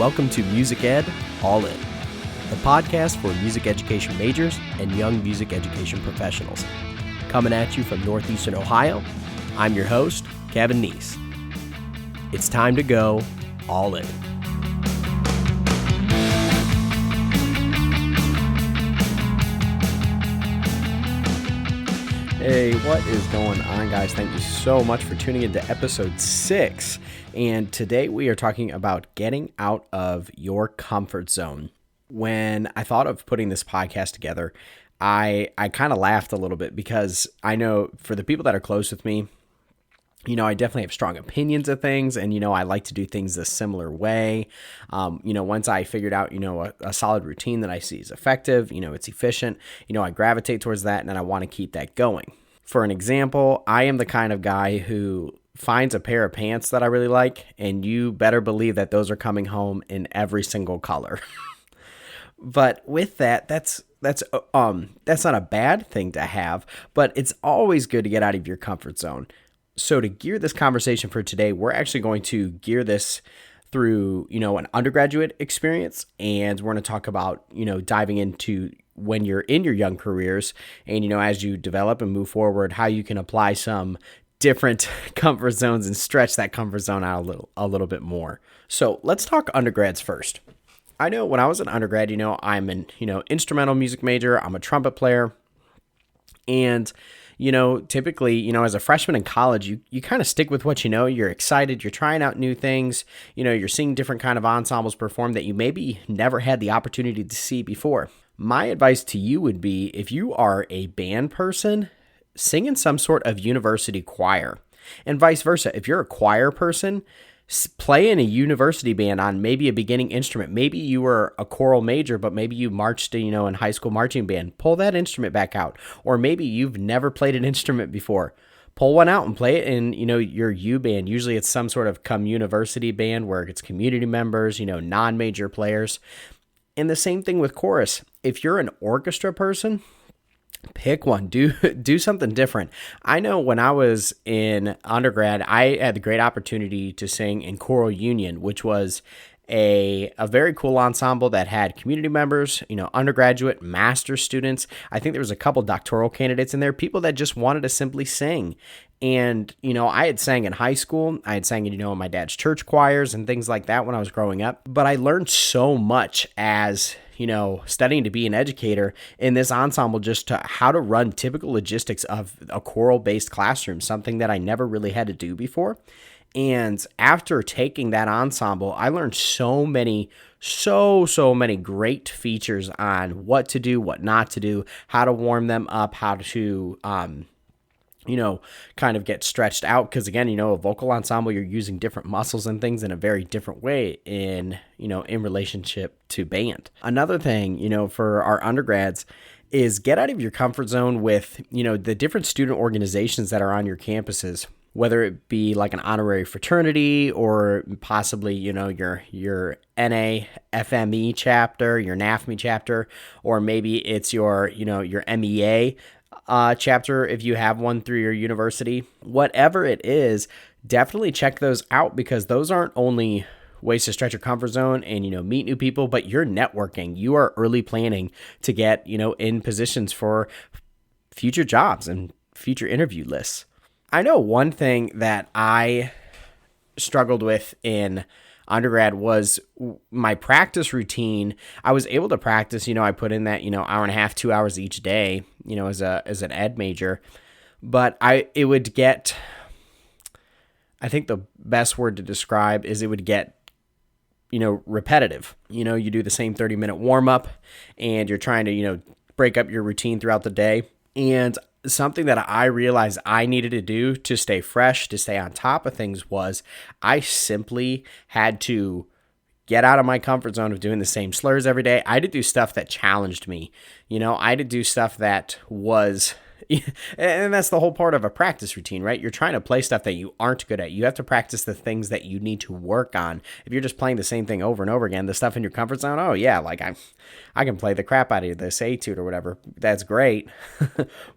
welcome to Music Ed All In, the podcast for music education majors and young music education professionals. Coming at you from Northeastern Ohio, I'm your host, Kevin Neese. It's time to go all in. Hey, what is going on, guys? Thank you so much for tuning into episode 6. And today we are talking about getting out of your comfort zone. When I thought of putting this podcast together, I kind of laughed a little bit because I know for the people that are close with me, I definitely have strong opinions of things, and, I like to do things a similar way. Once I figured out, a solid routine that I see is effective, it's efficient, I gravitate towards that, and then I want to keep that going. For an example, I am the kind of guy who finds a pair of pants that I really like, and you better believe that those are coming home in every single color. But with that, that's not a bad thing to have, but it's always good to get out of your comfort zone. So to gear this conversation for today, we're actually going to gear this through, an undergraduate experience, and we're going to talk about, diving into when you're in your young careers and, as you develop and move forward, how you can apply some different comfort zones and stretch that comfort zone out a little bit more. So let's talk undergrads first. I know when I was an undergrad, I'm an, instrumental music major. I'm a trumpet player. And typically, as a freshman in college, you kind of stick with what you know. You're excited. You're trying out new things. You're seeing different kind of ensembles perform that you maybe never had the opportunity to see before. My advice to you would be, if you are a band person, sing in some sort of university choir, and vice versa. If you're a choir person, play in a university band on maybe a beginning instrument. Maybe you were a choral major, but maybe you marched, in high school marching band. Pull that instrument back out. Or maybe you've never played an instrument before. Pull one out and play it in, your U band. Usually it's some sort of university band where it's community members, non-major players. And the same thing with chorus. If you're an orchestra person, pick one. Do something different. I know when I was in undergrad, I had the great opportunity to sing in Choral Union, which was a very cool ensemble that had community members, undergraduate, master students. I think there was a couple doctoral candidates in there, people that just wanted to simply sing. And, I had sang in high school. I had sang in, my dad's church choirs and things like that when I was growing up. But I learned so much as studying to be an educator in this ensemble, just to how to run typical logistics of a choral-based classroom, something that I never really had to do before. And after taking that ensemble, I learned so many great features on what to do, what not to do, how to warm them up, how to, kind of get stretched out. Because again, a vocal ensemble, you're using different muscles and things in a very different way in relationship to band. Another thing, for our undergrads is get out of your comfort zone with, the different student organizations that are on your campuses, whether it be like an honorary fraternity or possibly, your NAFME chapter, your NAFME chapter, or maybe it's your MEA chapter if you have one through your university. Whatever it is, definitely check those out, because those aren't only ways to stretch your comfort zone and, meet new people, but you're networking. You are early planning to get, in positions for future jobs and future interview lists. I know one thing that I struggled with in undergrad was my practice routine. I was able to practice, I put in that, hour and a half, 2 hours each day, as an ed major, but it would get, I think the best word to describe is it would get, repetitive. You do the same 30-minute warm up and you're trying to, break up your routine throughout the day. And something that I realized I needed to do to stay fresh, to stay on top of things, was I simply had to get out of my comfort zone of doing the same slurs every day. I had to do stuff that challenged me. I had to do stuff that was, and that's the whole part of a practice routine, right? You're trying to play stuff that you aren't good at. You have to practice the things that you need to work on. If you're just playing the same thing over and over again, the stuff in your comfort zone, oh yeah, like I can play the crap out of this etude or whatever. That's great.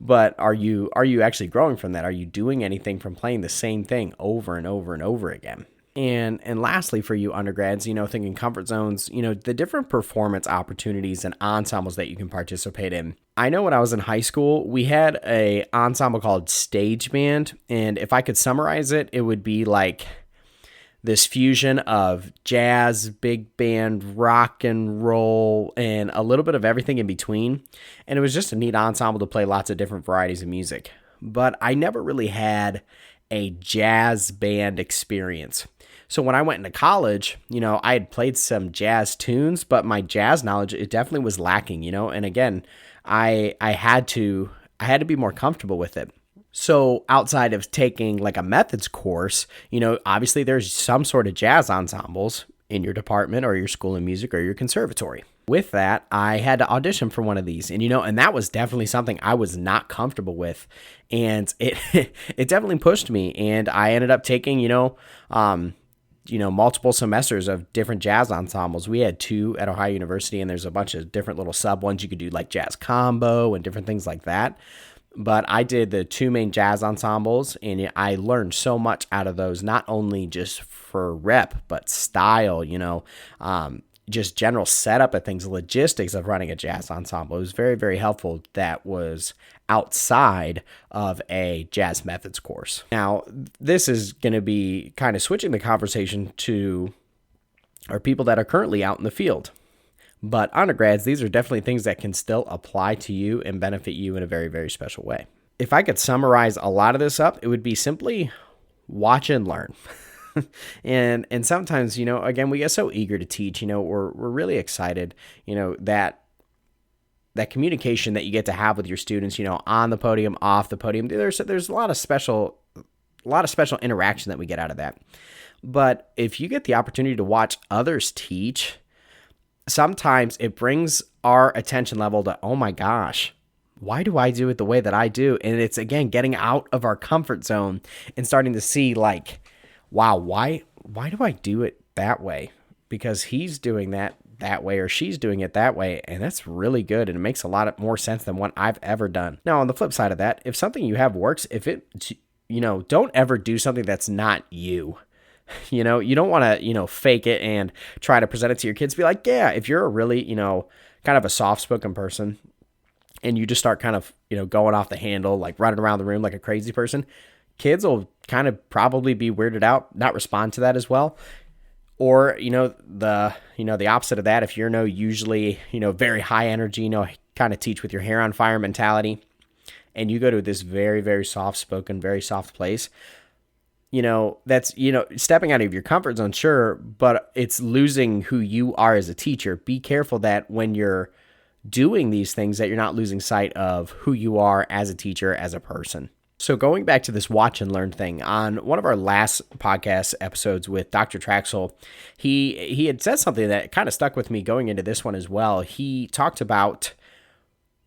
But are you actually growing from that? Are you doing anything from playing the same thing over and over and over again? And lastly, for you undergrads, thinking comfort zones, the different performance opportunities and ensembles that you can participate in. I know when I was in high school, we had a ensemble called Stage Band, and if I could summarize it, it would be like this fusion of jazz, big band, rock and roll, and a little bit of everything in between. And it was just a neat ensemble to play lots of different varieties of music. But I never really had a jazz band experience. So when I went into college, I had played some jazz tunes, but my jazz knowledge, it definitely was lacking, And again, I had to be more comfortable with it. So outside of taking like a methods course, obviously there's some sort of jazz ensembles in your department or your school of music or your conservatory. With that, I had to audition for one of these, and that was definitely something I was not comfortable with, and it it definitely pushed me, and I ended up taking multiple semesters of different jazz ensembles. We had 2 at Ohio University, and there's a bunch of different little sub ones you could do, like jazz combo and different things like that. But I did the 2 main jazz ensembles, and I learned so much out of those, not only just for rep, but style, just general setup of things, logistics of running a jazz ensemble. It was very, very helpful. That was outside of a jazz methods course. Now, this is going to be kind of switching the conversation to our people that are currently out in the field. But undergrads, these are definitely things that can still apply to you and benefit you in a very, very special way. If I could summarize a lot of this up, it would be simply watch and learn. and sometimes, again, we get so eager to teach, we're really excited, that communication that you get to have with your students, on the podium, off the podium. There's a lot of special interaction that we get out of that. But if you get the opportunity to watch others teach, sometimes it brings our attention level to, oh my gosh, why do I do it the way that I do? And it's, again, getting out of our comfort zone and starting to see like, wow, why do I do it that way? Because he's doing that way, or she's doing it that way, and that's really good, and it makes a lot more sense than what I've ever done. Now, on the flip side of that, if something you have works, don't ever do something that's not you. You don't want to, fake it and try to present it to your kids. Be like, yeah, if you're a really, kind of a soft-spoken person, and you just start kind of, going off the handle, like running around the room like a crazy person, kids will kind of probably be weirded out, not respond to that as well. Or, the opposite of that, if you're usually, very high energy, kind of teach with your hair on fire mentality, and you go to this very, very soft-spoken, very soft place, that's, stepping out of your comfort zone, sure, but it's losing who you are as a teacher. Be careful that when you're doing these things that you're not losing sight of who you are as a teacher, as a person. So going back to this watch and learn thing, on one of our last podcast episodes with Dr. Traxel, he had said something that kind of stuck with me going into this one as well. He talked about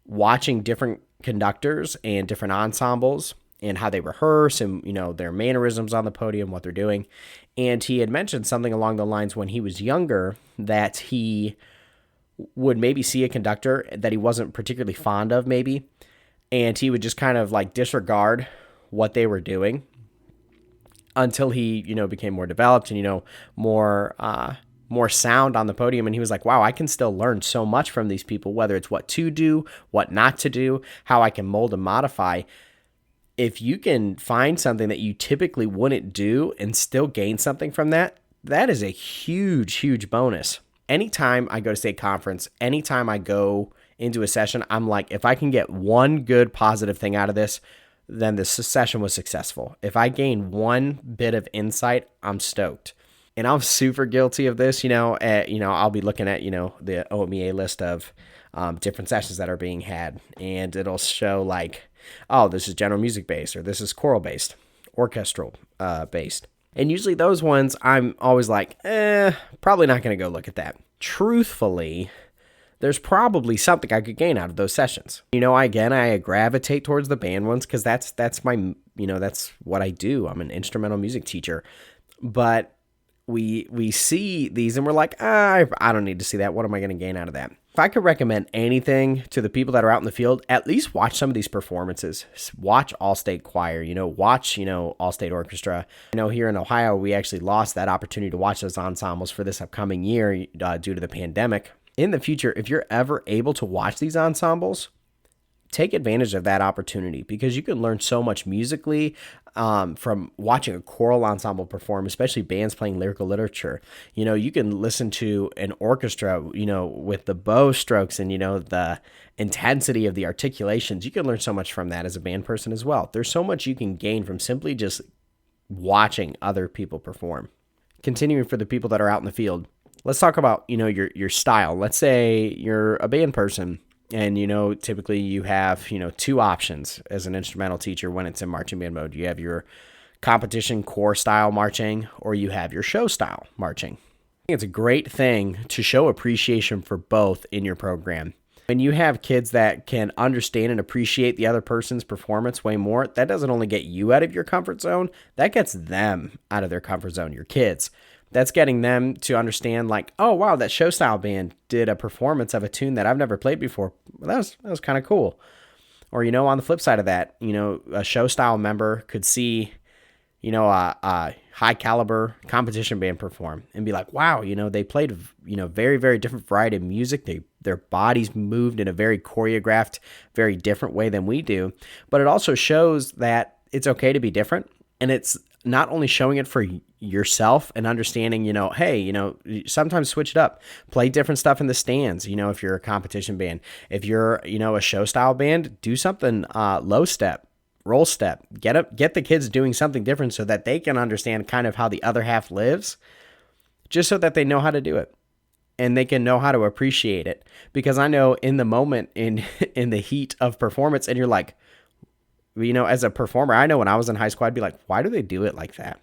watching different conductors and different ensembles and how they rehearse and, their mannerisms on the podium, what they're doing. And he had mentioned something along the lines when he was younger that he would maybe see a conductor that he wasn't particularly fond of maybe, and he would just kind of like disregard what they were doing until he, became more developed and, more sound on the podium. And he was like, wow, I can still learn so much from these people, whether it's what to do, what not to do, how I can mold and modify. If you can find something that you typically wouldn't do and still gain something from that, that is a huge, huge bonus. Anytime I go to state conference, anytime I go into a session, I'm like, if I can get one good positive thing out of this, then the session was successful. If I gain one bit of insight, I'm stoked. And I'm super guilty of this, I'll be looking at, the OMEA list of different sessions that are being had, and it'll show like, oh, this is general music based, or this is choral based, orchestral based. And usually those ones, I'm always like, probably not going to go look at that. Truthfully, there's probably something I could gain out of those sessions. I gravitate towards the band ones because that's my, that's what I do. I'm an instrumental music teacher. But we see these and we're like, I don't need to see that. What am I going to gain out of that? If I could recommend anything to the people that are out in the field, at least watch some of these performances. Watch All-State Choir, watch, All-State Orchestra. I know here in Ohio, we actually lost that opportunity to watch those ensembles for this upcoming year due to the pandemic. In the future, if you're ever able to watch these ensembles, take advantage of that opportunity because you can learn so much musically from watching a choral ensemble perform, especially bands playing lyrical literature. You can listen to an orchestra, with the bow strokes and, the intensity of the articulations. You can learn so much from that as a band person as well. There's so much you can gain from simply just watching other people perform. Continuing for the people that are out in the field, let's talk about, your style. Let's say you're a band person. And, typically you have, two options as an instrumental teacher when it's in marching band mode. You have your competition core style marching or you have your show style marching. I think it's a great thing to show appreciation for both in your program. When you have kids that can understand and appreciate the other person's performance way more, that doesn't only get you out of your comfort zone, that gets them out of their comfort zone, your kids. That's getting them to understand like, oh, wow, that show style band did a performance of a tune that I've never played before. Well, that was kind of cool. Or, on the flip side of that, a show style member could see, a high caliber competition band perform and be like, wow, they played, very, very different variety of music. Their bodies moved in a very choreographed, very different way than we do. But it also shows that it's okay to be different. And it's not only showing it for yourself and understanding, hey, sometimes switch it up, play different stuff in the stands. If you're a competition band, if you're, a show style band, do something low step, roll step, get the kids doing something different so that they can understand kind of how the other half lives, just so that they know how to do it and they can know how to appreciate it. Because I know in the moment in the heat of performance, and you're like, as a performer, I know when I was in high school, I'd be like, why do they do it like that?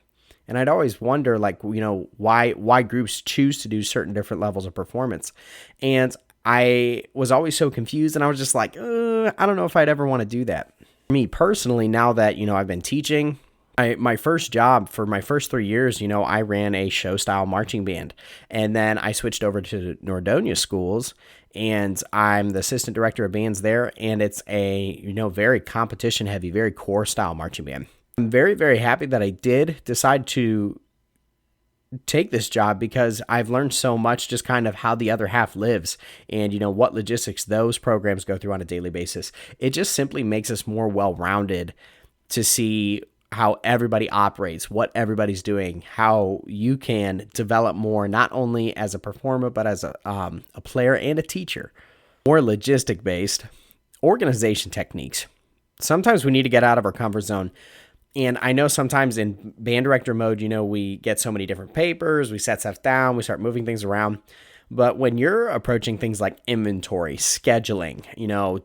And I'd always wonder, like, why groups choose to do certain different levels of performance. And I was always so confused, and I was just like, I don't know if I'd ever want to do that. For me personally, now that, I've been teaching, my first job for my first 3 years, I ran a show style marching band. And then I switched over to Nordonia schools, and I'm the assistant director of bands there. And it's a, very competition heavy, very core style marching band. I'm very, very happy that I did decide to take this job because I've learned so much just kind of how the other half lives and, what logistics those programs go through on a daily basis. It just simply makes us more well-rounded to see how everybody operates, what everybody's doing, how you can develop more, not only as a performer, but as a player and a teacher. More logistic-based organization techniques. Sometimes we need to get out of our comfort zone. And I know sometimes in band director mode, we get so many different papers, we set stuff down, we start moving things around. But when you're approaching things like inventory, scheduling,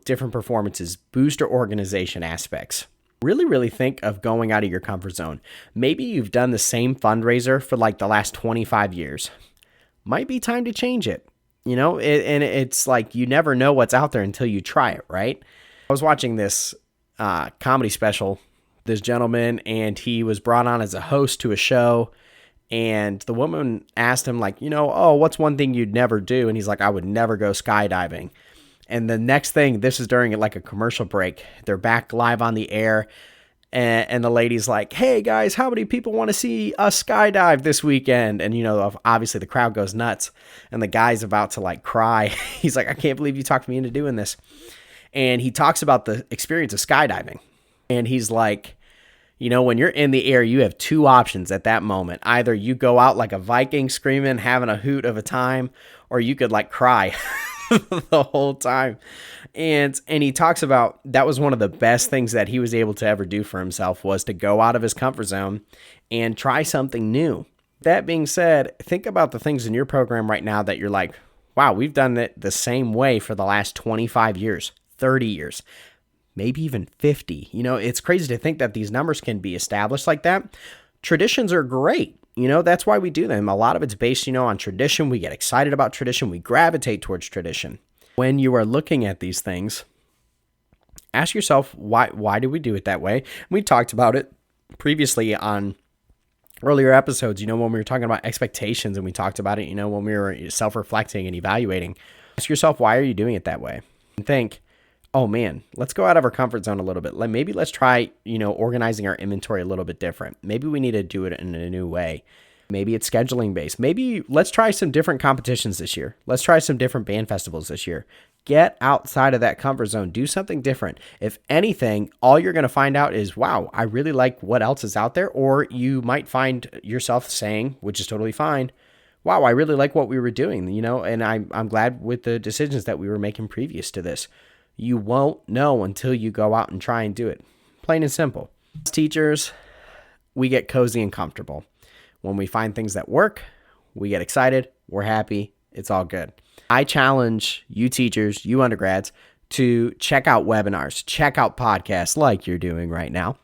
different performances, booster organization aspects, really, really think of going out of your comfort zone. Maybe you've done the same fundraiser for like the last 25 years. Might be time to change it. And it's like you never know what's out there until you try it, right? I was watching this comedy special, this gentleman, and he was brought on as a host to a show. And the woman asked him like, what's one thing you'd never do? And he's like, I would never go skydiving. And the next thing, this is during like a commercial break, they're back live on the air. And the lady's like, hey guys, how many people want to see us skydive this weekend? And, obviously the crowd goes nuts and the guy's about to like cry. He's like, I can't believe you talked me into doing this. And he talks about the experience of skydiving. And he's like, when you're in the air, you have two options at that moment. Either you go out like a Viking screaming, having a hoot of a time, or you could like cry the whole time. And he talks about that was one of the best things that he was able to ever do for himself was to go out of his comfort zone and try something new. That being said, think about the things in your program right now that you're like, wow, we've done it the same way for the last 25 years, 30 years. Maybe even 50. It's crazy to think that these numbers can be established like that. Traditions are great. That's why we do them. A lot of it's based, on tradition. We get excited about tradition. We gravitate towards tradition. When you are looking at these things, ask yourself, why do we do it that way? We talked about it previously on earlier episodes, when we were talking about expectations and we talked about it, when we were self-reflecting and evaluating. Ask yourself, why are you doing it that way? And think, oh man, let's go out of our comfort zone a little bit. Maybe let's try, organizing our inventory a little bit different. Maybe we need to do it in a new way. Maybe it's scheduling based. Maybe let's try some different competitions this year. Let's try some different band festivals this year. Get outside of that comfort zone. Do something different. If anything, all you're going to find out is, wow, I really like what else is out there. Or you might find yourself saying, which is totally fine, wow, I really like what we were doing, and I'm glad with the decisions that we were making previous to this. You won't know until you go out and try and do it. Plain and simple. As teachers, we get cozy and comfortable. When we find things that work, we get excited, we're happy, it's all good. I challenge you teachers, you undergrads, to check out webinars, check out podcasts like you're doing right now.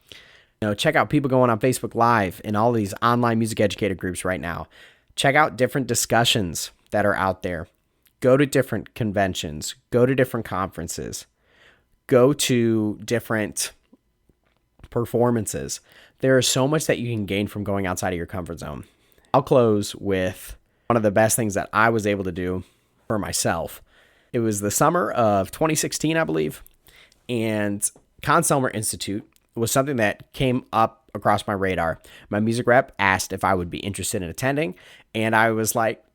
Check out people going on Facebook Live and all these online music educator groups right now. Check out different discussions that are out there. Go to different conventions. Go to different conferences. Go to different performances. There is so much that you can gain from going outside of your comfort zone. I'll close with one of the best things that I was able to do for myself. It was the summer of 2016, I believe, and Conn-Selmer Institute was something that came up across my radar. My music rep asked if I would be interested in attending, and I was like,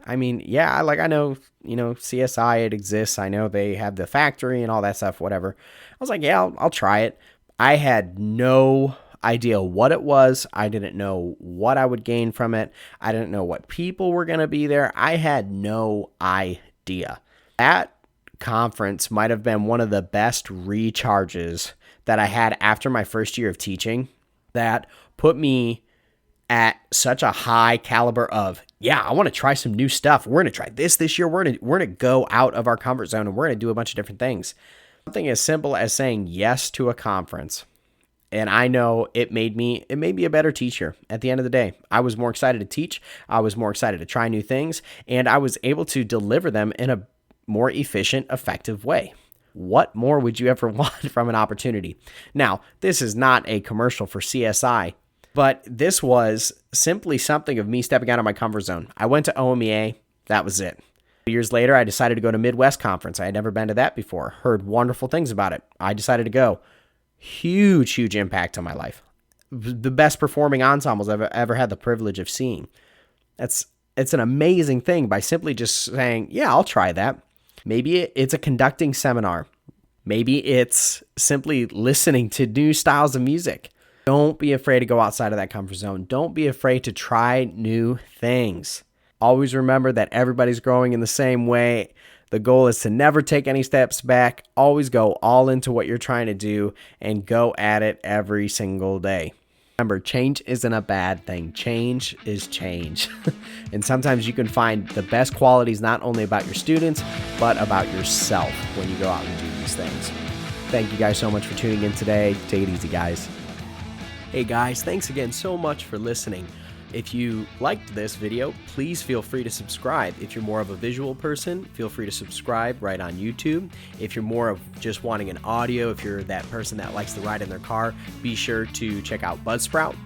I know, CSI, it exists. I know they have the factory and all that stuff, whatever. I was like, yeah, I'll try it. I had no idea what it was. I didn't know what I would gain from it. I didn't know what people were going to be there. I had no idea. That conference might have been one of the best recharges that I had after my first year of teaching that put me at such a high caliber of, yeah, I want to try some new stuff. We're going to try this year. We're going to go out of our comfort zone and we're going to do a bunch of different things. Something as simple as saying yes to a conference. And I know it made me a better teacher at the end of the day. I was more excited to teach. I was more excited to try new things, and I was able to deliver them in a more efficient, effective way. What more would you ever want from an opportunity? Now, this is not a commercial for CSI, but this was simply something of me stepping out of my comfort zone. I went to OMEA. That was it. Years later, I decided to go to Midwest Conference. I had never been to that before. Heard wonderful things about it. I decided to go. Huge impact on my life. The best performing ensembles I've ever had the privilege of seeing. It's an amazing thing by simply just saying, yeah, I'll try that. Maybe it's a conducting seminar. Maybe it's simply listening to new styles of music. Don't be afraid to go outside of that comfort zone. Don't be afraid to try new things. Always remember that everybody's growing in the same way. The goal is to never take any steps back. Always go all into what you're trying to do and go at it every single day. Remember, change isn't a bad thing. Change is change. And sometimes you can find the best qualities not only about your students, but about yourself when you go out and do these things. Thank you guys so much for tuning in today. Take it easy, guys. Hey guys, thanks again so much for listening. If you liked this video, please feel free to subscribe. If you're more of a visual person, feel free to subscribe right on YouTube. If you're more of just wanting an audio, if you're that person that likes to ride in their car, be sure to check out Buzzsprout,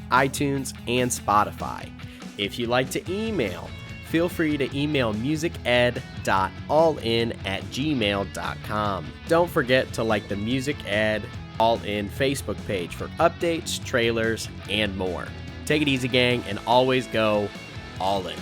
iTunes, and Spotify. If you like to email, feel free to email musiced.allin@gmail.com. Don't forget to like the Music Ed All In Facebook page for updates, trailers, and more. Take it easy, gang, and always go all in.